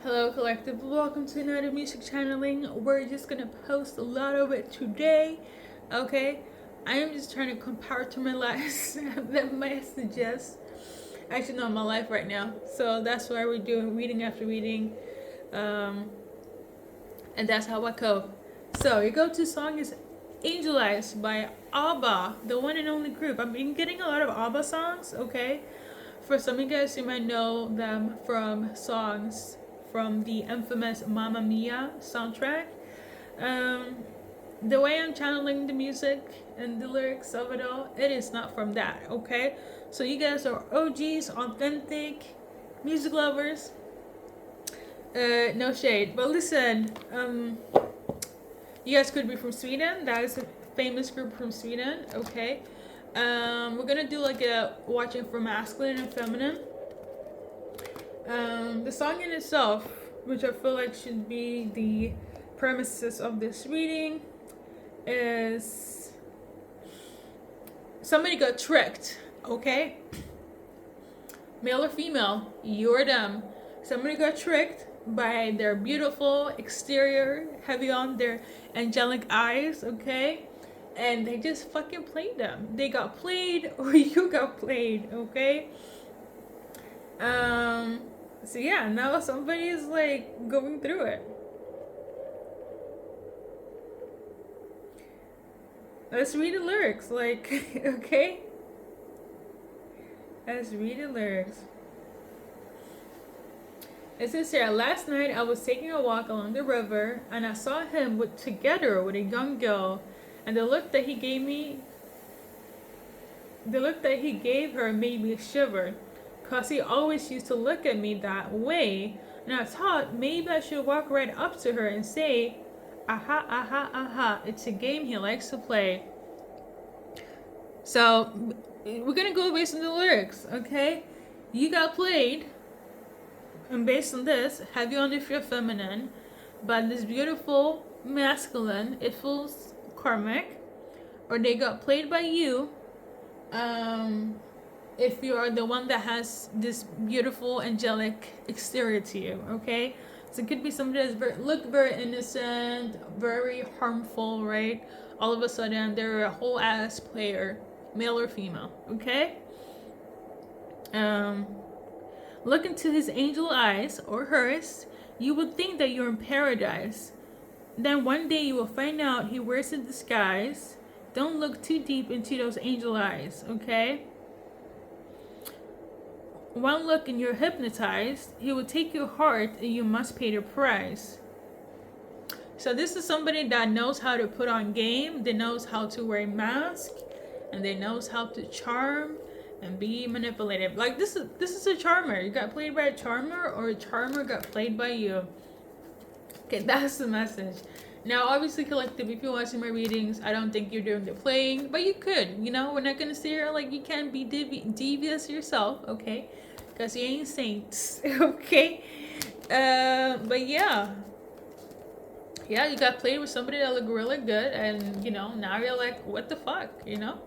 Hello, collective. Welcome to another music channeling. We're just gonna post a lot of it today. Okay, I am just trying to compartmentalize the messages. Actually, not my life right now. So that's why we're doing reading after reading, um, and that's how I cope. So your go-to song is "Angelic" by ABBA, the one and only group. I've been getting a lot of ABBA songs. Okay, for some of you guys, you might know them from songs from the infamous Mamma Mia soundtrack. Um, the way I'm channeling the music and the lyrics of it all, it is not from that, okay? So you guys are OGs, authentic music lovers. No shade, but listen, you guys could be from Sweden. That is a famous group from Sweden, okay? We're gonna do like a watching for masculine and feminine. The song in itself, which I feel like should be the premises of this reading, is somebody got tricked, okay? Male or female, you're them. Somebody got tricked by their beautiful exterior, heavy on their angelic eyes, okay? And they just fucking played them. They got played or you got played, okay? So yeah, now somebody is like going through it. Let's read the lyrics, like, okay? Let's read the lyrics. It says here, last night I was taking a walk along the river and I saw him together with a young girl, and the look that he gave her made me shiver, cause he always used to look at me that way, and I thought maybe I should walk right up to her and say, aha, aha, aha, it's a game he likes to play. So, we're gonna go based on the lyrics, okay? You got played, and based on this, heavy on if you're feminine, but this beautiful masculine, it feels karmic, or they got played by you, if you are the one that has this beautiful angelic exterior to you, okay? So it could be somebody that's look very innocent, very harmful, right? All of a sudden they're a whole ass player, male or female, okay? Look into his angel eyes or hers, you would think that you're in paradise. Then one day you will find out he wears a disguise. Don't look too deep into those angel eyes, okay? One look and you're hypnotized. He will take your heart and you must pay the price. So this is somebody that knows how to put on game. They knows how to wear a mask, and they knows how to charm and be manipulative. Like this is a charmer. You got played by a charmer, or a charmer got played by you. Okay, that's the message. Now, obviously, collective, if you're watching my readings, I don't think you're doing the playing, but you could. You know, we're not gonna say here like you can't be devious yourself, okay? Because you ain't saints, okay? But yeah, you got played with somebody that looked really good, and you know, now you're like, what the fuck, you know?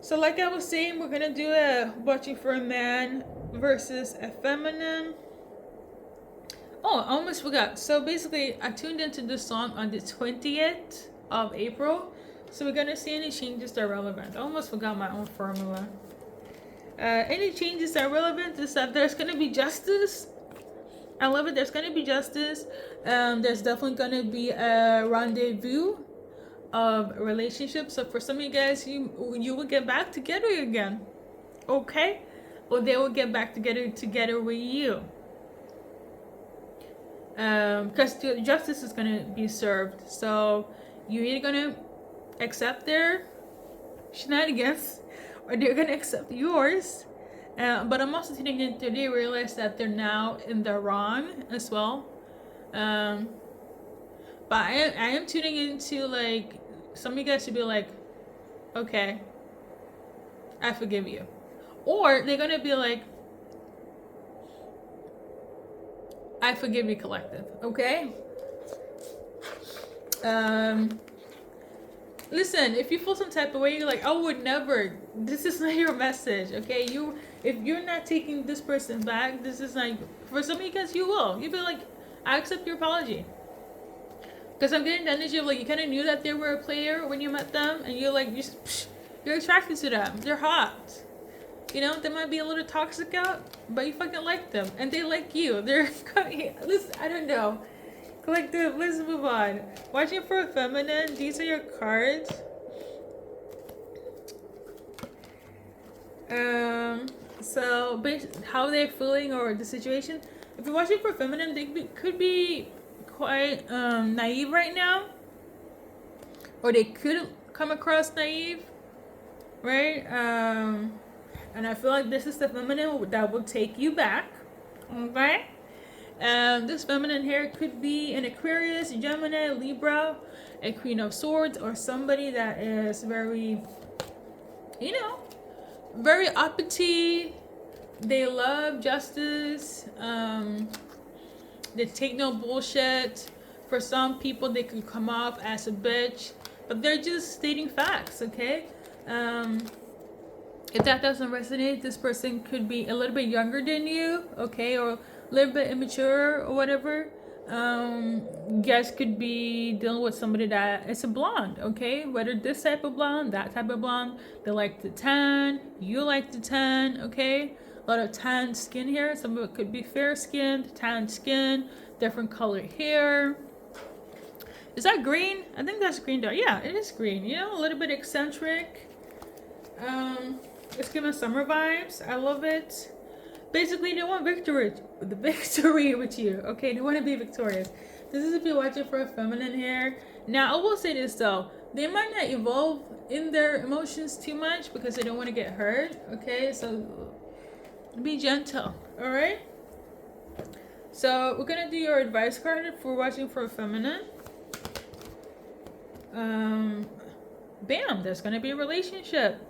So like I was saying, we're gonna do a watching for a man versus a feminine. Oh, I almost forgot. So basically, I tuned into this song on the 20th of April. So we're gonna see any changes that are relevant. I almost forgot my own formula. Any changes that are relevant is that there's gonna be justice. I love it. There's gonna be justice. There's definitely gonna be a rendezvous of relationships. So for some of you guys, you will get back together again, okay? Or they will get back together with you. Because justice is gonna be served. So you're either gonna accept their shenanigans, or they're gonna accept yours. But I'm also tuning into, they realize that they're now in the wrong as well. But I am tuning into, like, some of you guys should be like, okay, I forgive you. Or they're gonna be like, I forgive you, collective, okay? Listen, if you feel some type of way, you're like, I would never, this is not your message, okay? if you're not taking this person back, this is like, for some of you guys, you will. You'll be like, I accept your apology. Because I'm getting the energy of like, you kind of knew that they were a player when you met them, and you're like, you're attracted to them. They're hot. You know, they might be a little toxic out, but you fucking like them, and they like you. They're, listen, I don't know. Collective, let's move on. Watching for a feminine, these are your cards. So based how they're feeling or the situation. If you're watching for feminine, they could be quite naive right now, or they could come across naive, right? And I feel like this is the feminine that will take you back, okay? This feminine here could be an Aquarius, Gemini, Libra, a Queen of Swords, or somebody that is very, you know, very uppity. They love justice. They take no bullshit. For some people, they could come off as a bitch, but they're just stating facts, okay? If that doesn't resonate, this person could be a little bit younger than you, okay, or a little bit immature or whatever. You guys could be dealing with somebody that is a blonde, okay? Whether this type of blonde, that type of blonde, they like to tan, you like to tan, okay? A lot of tan skin here. Some of it could be fair skinned, tan skin, different color hair. Is that green? I think that's green though. Yeah, it is green. You know, a little bit eccentric. It's giving summer vibes. I love it. Basically, they want victory with you. Okay, they want to be victorious. This is if you're watching for a feminine here. Now, I will say this though. They might not evolve in their emotions too much because they don't want to get hurt. Okay, so be gentle. All right. So we're gonna do your advice card for watching for a feminine. Bam. There's gonna be a relationship.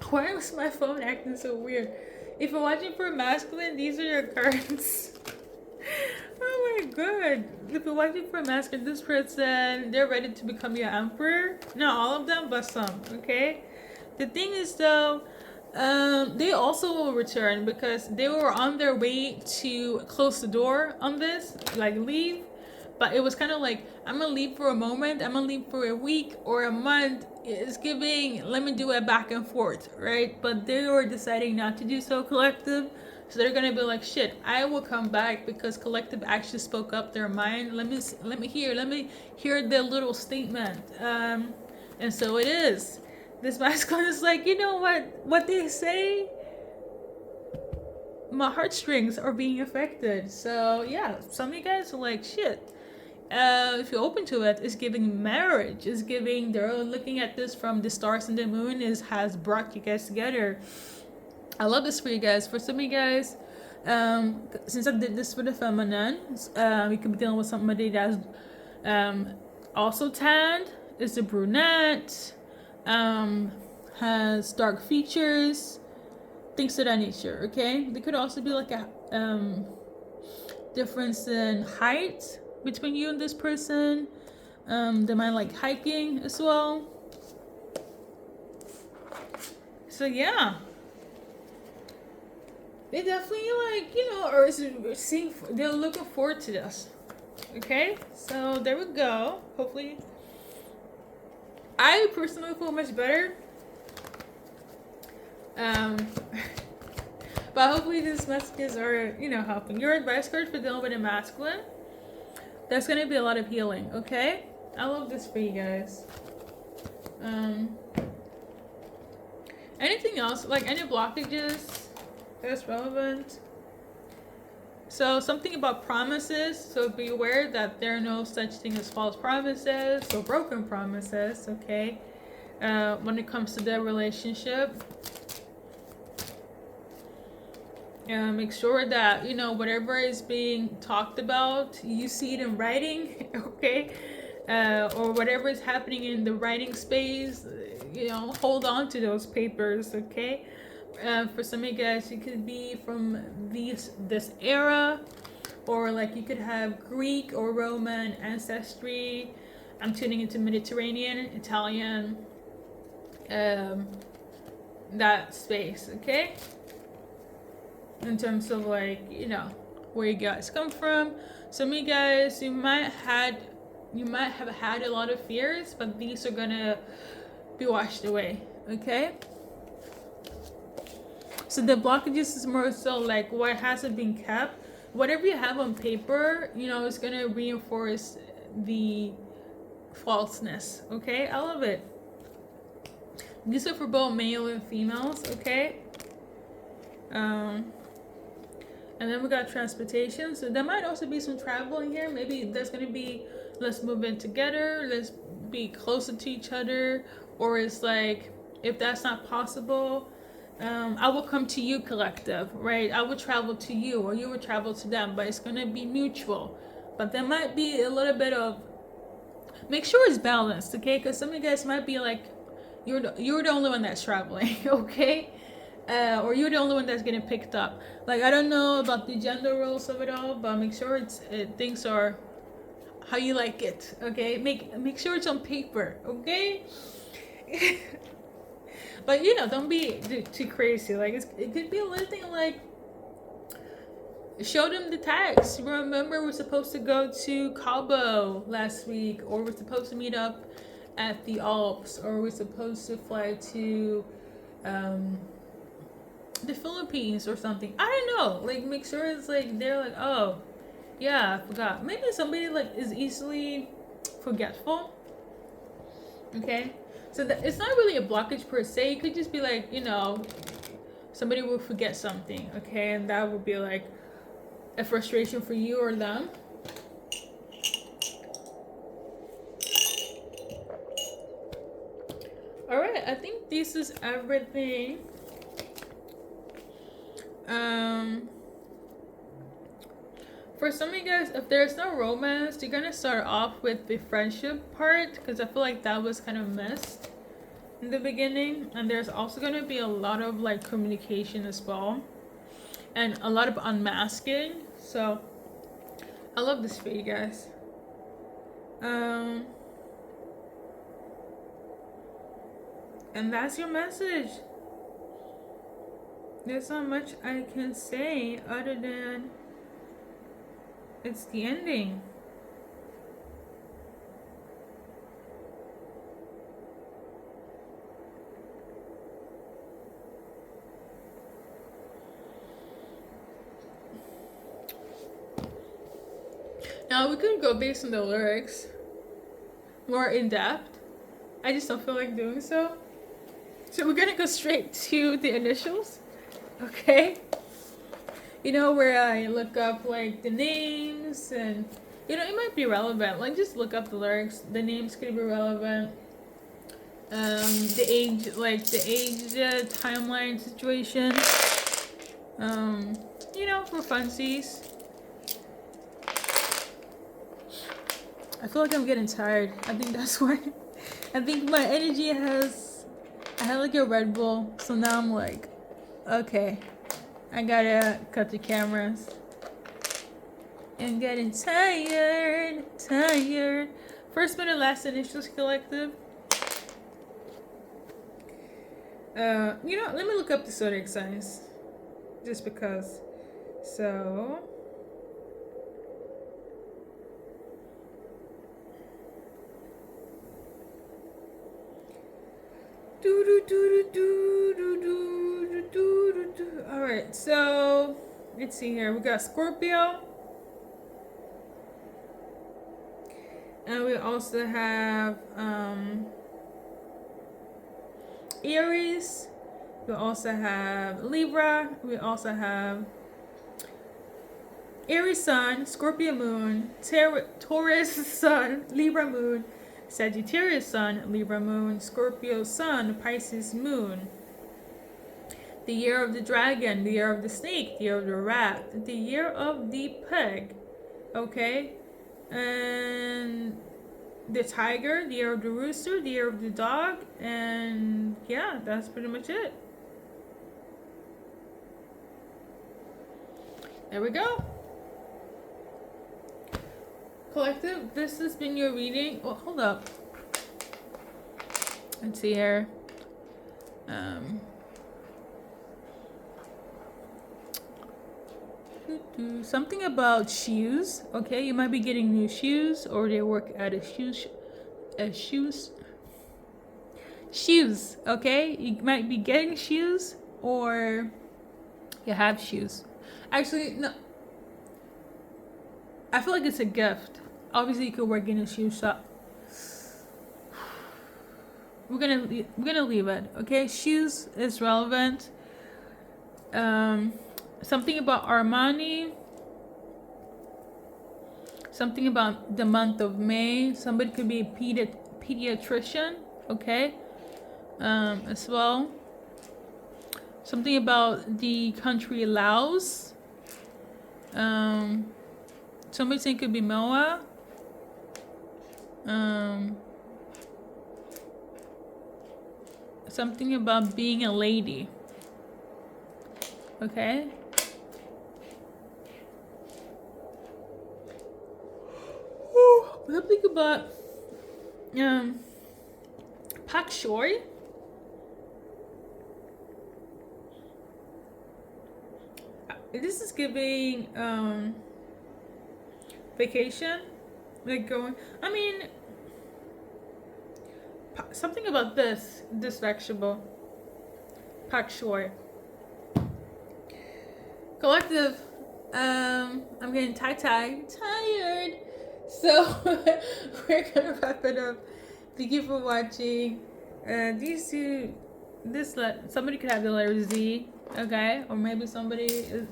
Why is my phone acting so weird? If you're watching for a masculine, these are your cards. Oh my god. If you're watching for a masculine, this person, they're ready to become your emperor. Not all of them, but some, okay? The thing is though, they also will return because they were on their way to close the door on this, like leave. But it was kind of like, I'm gonna leave for a moment, I'm gonna leave for a week or a month. It's giving, let me do it back and forth, right? But they were deciding not to do so, collective. So they're gonna be like, shit, I will come back because collective actually spoke up their mind. Let me hear their little statement. And so it is. This masculine is like, you know what they say? My heartstrings are being affected. So yeah, some of you guys are like, shit. If you're open to it, it's giving marriage. It's giving, they're looking at this from the stars and the moon has brought you guys together. I love this for you guys. For some of you guys, since I did this for the feminine, you could be dealing with somebody that's also tanned, is a brunette, has dark features, things of that nature, okay? There could also be like a difference in height between you and this person. They might like hiking as well. So yeah, they definitely like, you know, or seeing, they're looking forward to this. Okay, so there we go. Hopefully, I personally feel much better. But hopefully these messages are, you know, helping. Your advice card for dealing with a masculine. There's gonna be a lot of healing, okay? I love this for you guys. Anything else? Like any blockages that's relevant? So something about promises. So be aware that there are no such thing as false promises or broken promises, okay? When it comes to their relationship. Make sure that, you know, whatever is being talked about, you see it in writing, okay? Or whatever is happening in the writing space, you know, hold on to those papers, okay? For some of you guys, it could be from this era, or like you could have Greek or Roman ancestry. I'm tuning into Mediterranean, Italian, that space, okay? In terms of like, you know, where you guys come from. Some of you guys, you might have had a lot of fears, but these are gonna be washed away, okay? So the blockages is more so like what hasn't been kept. Whatever you have on paper, you know, is gonna reinforce the falseness, okay? I love it. These are for both male and females, okay? And then we got transportation. So there might also be some traveling here. Maybe there's gonna be, let's move in together, let's be closer to each other. Or it's like, if that's not possible, I will come to you, collective, right? I will travel to you, or you will travel to them, but it's gonna be mutual. But there might be a little bit of, make sure it's balanced, okay? Because some of you guys might be like, you're the only one that's traveling, okay? Or you're the only one that's getting picked up. Like, I don't know about the gender roles of it all, but make sure things are how you like it, okay? Make sure it's on paper, okay? But you know, don't be too crazy. Like, it could be a little thing like, show them the tags. Remember, we're supposed to go to Cabo last week, or we're supposed to meet up at the Alps, or we're supposed to fly to the Philippines or something. I don't know. Like, make sure it's like, they're like, oh yeah, I forgot. Maybe somebody like is easily forgetful, okay? So it's not really a blockage per se. It could just be like, you know, somebody will forget something, okay? And that would be like a frustration for you or them. All right, I think this is everything. For some of you guys, if there's no romance, you're gonna start off with the friendship part, because I feel like that was kind of missed in the beginning. And there's also gonna be a lot of like communication as well, and a lot of unmasking. So I love this for you guys. And that's your message. There's not much I can say other than it's the ending. Now we could go based on the lyrics more in depth. I just don't feel like doing so. So we're gonna go straight to the initials, okay? You know, where I look up like the names, and you know, it might be relevant. Like, just look up the lyrics. The names could be relevant. The age, like the age timeline situation. You know, for funsies. I feel like I'm getting tired. I think that's why. I think my energy I had like a Red Bull, so now I'm like, okay, I gotta cut the cameras. I'm getting tired. First minute, last initials collective. You know, let me look up the zodiac signs, just because. So. Alright, so let's see here. We got Scorpio. And we also have Aries. We also have Libra. We also have Aries Sun, Scorpio Moon, Taurus Sun, Libra Moon, Sagittarius Sun, Libra Moon, Scorpio Sun, Pisces Moon. The year of the dragon, the year of the snake, the year of the rat, the year of the pig, okay? And the tiger, the year of the rooster, the year of the dog, and yeah, that's pretty much it. There we go. Collective, this has been your reading. Oh, hold up. Let's see here. Something about shoes. Okay, you might be getting new shoes, or they work at shoes. Okay, you might be getting shoes, or you have shoes. Actually, no. I feel like it's a gift. Obviously, you could work in a shoe shop. We're gonna leave it. Okay, shoes is relevant. Something about Armani. Something about the month of May. Somebody could be a pediatrician. Okay, as well. Something about the country Laos. Somebody saying it could be Moa. Something about being a lady. Okay. Something about pak choi. This is giving vacation, like going. I mean, something about this vegetable, pak choi. Collective. I'm getting tired. So we're gonna wrap it up. Thank you for watching. These two, somebody could have the letter Z, okay, or maybe somebody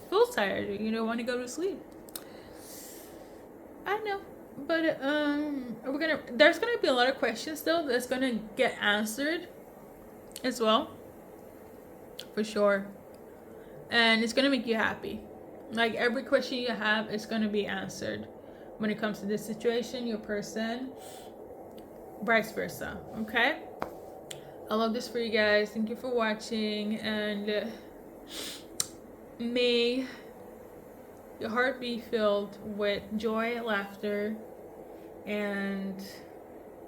feels tired. Want to go to sleep. I know, but there's gonna be a lot of questions still that's gonna get answered as well, for sure, and it's gonna make you happy. Like every question you have is gonna be answered when it comes to this situation, your person, vice versa. Okay, I love this for you guys. Thank you for watching, and may your heart be filled with joy, laughter, and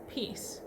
peace.